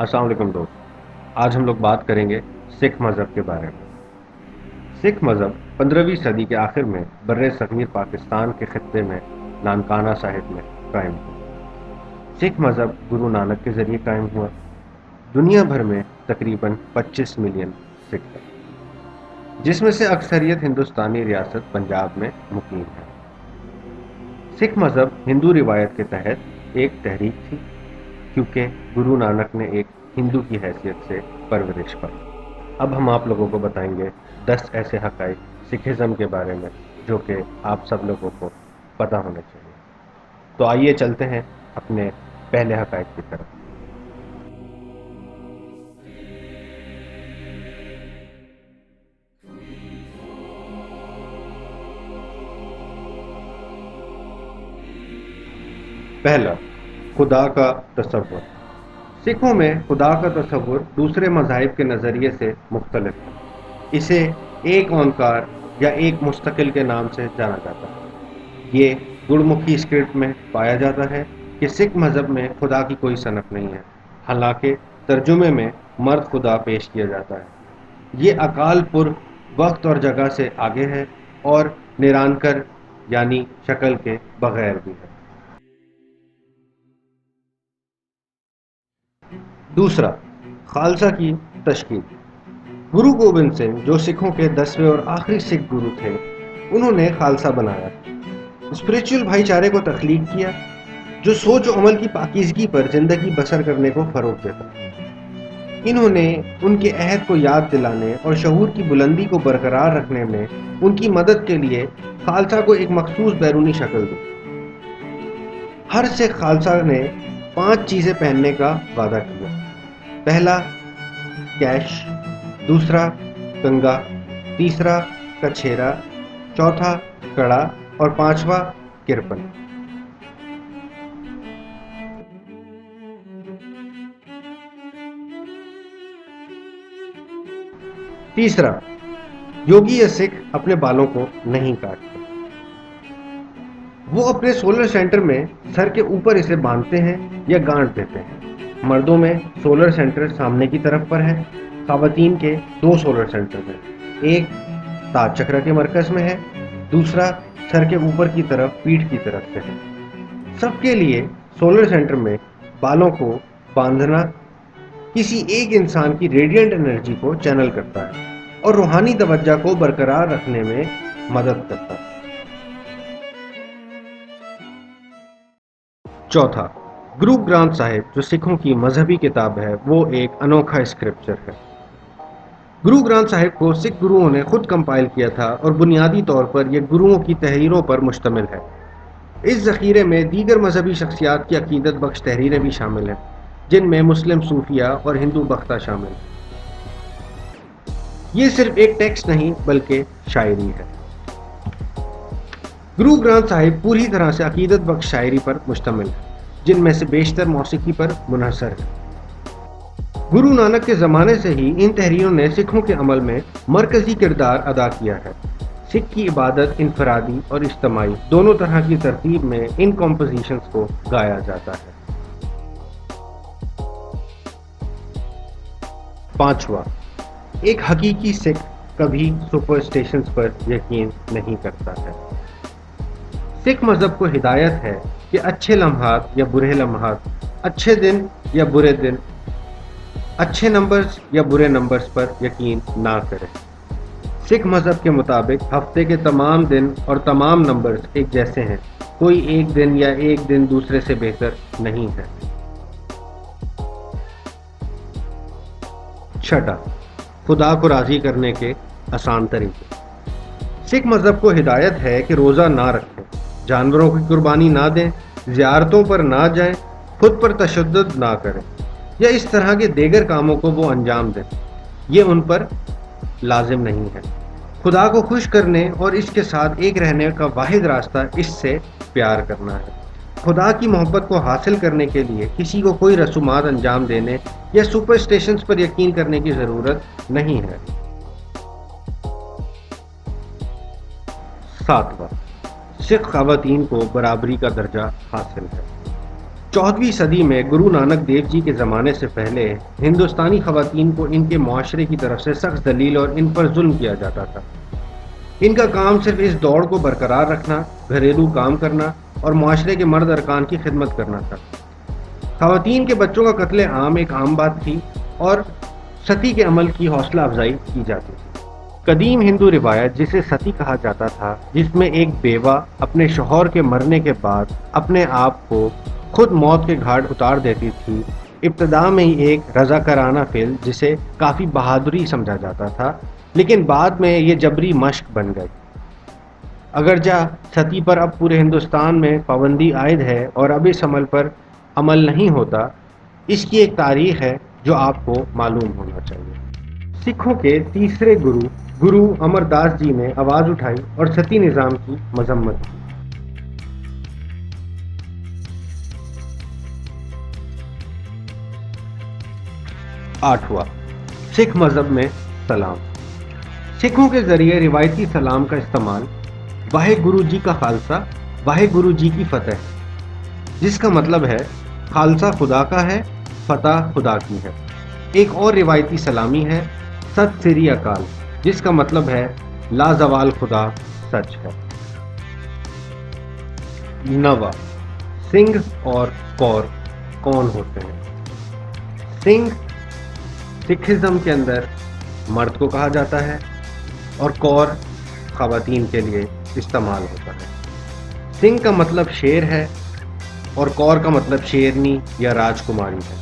السلام علیکم دوست، آج ہم لوگ بات کریں گے سکھ مذہب کے بارے میں۔ سکھ مذہب 15ویں صدی کے آخر میں بر صغیر پاکستان کے خطے میں نانکانہ صاحب میں قائم ہوا۔ سکھ مذہب گرو نانک کے ذریعے قائم ہوا۔ دنیا بھر میں تقریباً 25 ملین سکھ ہیں، جس میں سے اکثریت ہندوستانی ریاست پنجاب میں مقیم ہے۔ سکھ مذہب ہندو روایت کے تحت ایک تحریک تھی، کیونکہ گرو نانک نے ایک ہندو کی حیثیت سے پرورش پائی۔ اب ہم آپ لوگوں کو بتائیں گے 10 ایسے حقائق سکھزم کے بارے میں جو کہ آپ سب لوگوں کو پتہ ہونے چاہیے۔ تو آئیے چلتے ہیں اپنے پہلے حقائق کی طرف۔ پہلا، خدا کا تصور۔ سکھوں میں خدا کا تصور دوسرے مذاہب کے نظریے سے مختلف ہے۔ اسے ایک اوانکار یا ایک مستقل کے نام سے جانا جاتا ہے۔ یہ گڑمکھی اسکرپٹ میں پایا جاتا ہے کہ سکھ مذہب میں خدا کی کوئی صنف نہیں ہے، حالانکہ ترجمے میں مرد خدا پیش کیا جاتا ہے۔ یہ اکال پرکھ وقت اور جگہ سے آگے ہے اور نرانکر یعنی شکل کے بغیر بھی ہے۔ دوسرا، خالصہ کی تشکیل۔ گرو گوبند سنگھ جو سکھوں کے 10ویں اور آخری سکھ گرو تھے، انہوں نے خالصہ بنایا، اسپریچول بھائی چارے کو تخلیق کیا جو سوچ و عمل کی پاکیزگی پر زندگی بسر کرنے کو فروغ دیتا۔ انہوں نے ان کے عہد کو یاد دلانے اور شعور کی بلندی کو برقرار رکھنے میں ان کی مدد کے لیے خالصہ کو ایک مخصوص بیرونی شکل دی۔ ہر سکھ خالصہ نے 5 چیزیں پہننے کا وعدہ کیا۔ پہلا، کیش، دوسرا، کنگا، تیسرا، کچھیرا، چوتھا، کڑا اور 5واں، کرپن۔ تیسرا، یوگی یا سکھ اپنے بالوں کو نہیں کاٹتے۔ وہ اپنے سولر سینٹر میں سر کے اوپر اسے باندھتے ہیں یا گانٹھ دیتے ہیں۔ مردوں میں سولر سینٹر سامنے کی طرف پر ہے، خواتین کے 2 سولر سینٹر ہیں، ایک تاج چکرا کے مرکز میں ہے، دوسرا سر کے اوپر کی طرف پیٹھ کی طرف سے ہے۔ سب کے لیے سولر سینٹر میں بالوں کو باندھنا کسی ایک انسان کی ریڈینٹ انرجی کو چینل کرتا ہے اور روحانی توجہ کو برقرار رکھنے میں مدد کرتا ہے۔ چوتھا، گرو گرانتھ صاحب جو سکھوں کی مذہبی کتاب ہے، وہ ایک انوکھا اسکرپچر ہے۔ گرو گرانتھ صاحب کو سکھ گروؤں نے خود کمپائل کیا تھا اور بنیادی طور پر یہ گروؤں کی تحریروں پر مشتمل ہے۔ اس ذخیرے میں دیگر مذہبی شخصیات کی عقیدت بخش تحریریں بھی شامل ہیں، جن میں مسلم صوفیہ اور ہندو بختہ شامل ہیں۔ یہ صرف ایک ٹیکسٹ نہیں بلکہ شاعری ہے۔ گرو گرانتھ صاحب پوری طرح سے عقیدت بخش شاعری پر مشتمل ہے، جن میں سے بیشتر موسیقی پر منحصر ہے۔ گرو نانک کے زمانے سے ہی ان تحریروں نے سکھوں کے عمل میں مرکزی کردار ادا کیا ہے۔ سکھ کی عبادت انفرادی اور اجتماعی دونوں طرح کی ترتیب میں ان کمپوزیشنز کو گایا جاتا ہے۔ پانچواں، ایک حقیقی سکھ کبھی سپرسٹیشنز پر یقین نہیں کرتا ہے۔ سکھ مذہب کو ہدایت ہے کہ اچھے لمحات یا برے لمحات، اچھے دن یا برے دن، اچھے نمبرز یا برے نمبرز پر یقین نہ کریں۔ سکھ مذہب کے مطابق ہفتے کے تمام دن اور تمام نمبرز ایک جیسے ہیں، کوئی ایک دن یا ایک دن دوسرے سے بہتر نہیں ہے۔ چھٹا، خدا کو راضی کرنے کے آسان طریقے۔ سکھ مذہب کو ہدایت ہے کہ روزہ نہ رکھیں، جانوروں کی قربانی نہ دیں، زیارتوں پر نہ جائیں، خود پر تشدد نہ کریں یا اس طرح کے دیگر کاموں کو وہ انجام دیں۔ یہ ان پر لازم نہیں ہے۔ خدا کو خوش کرنے اور اس کے ساتھ ایک رہنے کا واحد راستہ اس سے پیار کرنا ہے۔ خدا کی محبت کو حاصل کرنے کے لیے کسی کو کوئی رسومات انجام دینے یا سپرسٹیشنز پر یقین کرنے کی ضرورت نہیں ہے۔ ساتواں، سکھ خواتین کو برابری کا درجہ حاصل ہے۔ 14ویں صدی میں گرو نانک دیو جی کے زمانے سے پہلے ہندوستانی خواتین کو ان کے معاشرے کی طرف سے سخت ذلیل اور ان پر ظلم کیا جاتا تھا۔ ان کا کام صرف اس دوڑ کو برقرار رکھنا، گھریلو کام کرنا اور معاشرے کے مرد ارکان کی خدمت کرنا تھا۔ خواتین کے بچوں کا قتل عام ایک عام بات تھی اور ستی کے عمل کی حوصلہ افزائی کی جاتی تھی۔ قدیم ہندو روایت جسے ستی کہا جاتا تھا، جس میں ایک بیوہ اپنے شوہر کے مرنے کے بعد اپنے آپ کو خود موت کے گھاٹ اتار دیتی تھی، ابتدا میں ہی ایک رضاکارانہ فعل جسے کافی بہادری سمجھا جاتا تھا، لیکن بعد میں یہ جبری مشق بن گئی۔ اگرچہ ستی پر اب پورے ہندوستان میں پابندی عائد ہے اور اب اس عمل پر عمل نہیں ہوتا، اس کی ایک تاریخ ہے جو آپ کو معلوم ہونا چاہیے۔ سکھوں کے تیسرے گرو امر داس جی نے آواز اٹھائی اور ستی نظام کی مذمت کی۔ 8واں، سکھ مذہب میں سلام۔ سکھوں کے ذریعے روایتی سلام کا استعمال واحے گرو جی کا خالصہ، واحے گرو جی کی فتح، جس کا مطلب ہے خالصہ خدا کا ہے، فتح خدا کی ہے۔ ایک اور روایتی سلامی ہے ست سری اکال، جس کا مطلب ہے لازوال خدا سچ ہے۔ 9واں، سنگھ اور کور کون ہوتے ہیں؟ سنگھ سکھزم کے اندر مرد کو کہا جاتا ہے اور کور خواتین کے لیے استعمال ہوتا ہے۔ سنگھ کا مطلب شیر ہے اور کور کا مطلب شیرنی یا راجکماری ہے۔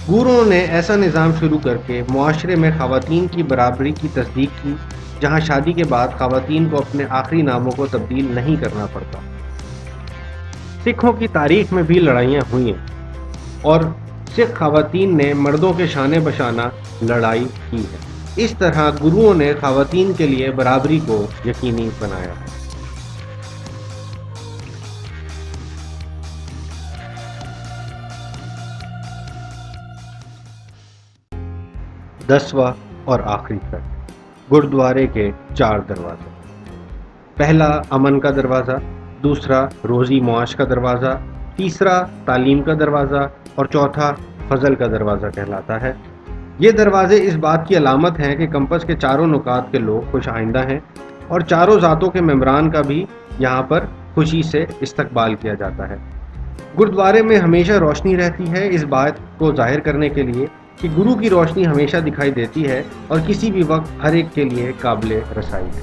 گروؤں نے ایسا نظام شروع کر کے معاشرے میں خواتین کی برابری کی تصدیق کی، جہاں شادی کے بعد خواتین کو اپنے آخری ناموں کو تبدیل نہیں کرنا پڑتا۔ سکھوں کی تاریخ میں بھی لڑائیاں ہوئی ہیں اور سکھ خواتین نے مردوں کے شانے بشانہ لڑائی کی ہے۔ اس طرح گروؤں نے خواتین کے لیے برابری کو یقینی بنایا ہے۔ 10واں اور آخری فرق، گردوارے کے 4 دروازے۔ پہلا امن کا دروازہ، دوسرا روزی معاش کا دروازہ، تیسرا تعلیم کا دروازہ اور چوتھا فضل کا دروازہ کہلاتا ہے۔ یہ دروازے اس بات کی علامت ہیں کہ کمپس کے چاروں نکات کے لوگ خوش آئندہ ہیں اور چاروں ذاتوں کے ممبران کا بھی یہاں پر خوشی سے استقبال کیا جاتا ہے۔ گردوارے میں ہمیشہ روشنی رہتی ہے، اس بات کو ظاہر کرنے کے لیے کہ گرو کی روشنی ہمیشہ دکھائی دیتی ہے اور کسی بھی وقت ہر ایک کے لیے قابل رسائی ہے۔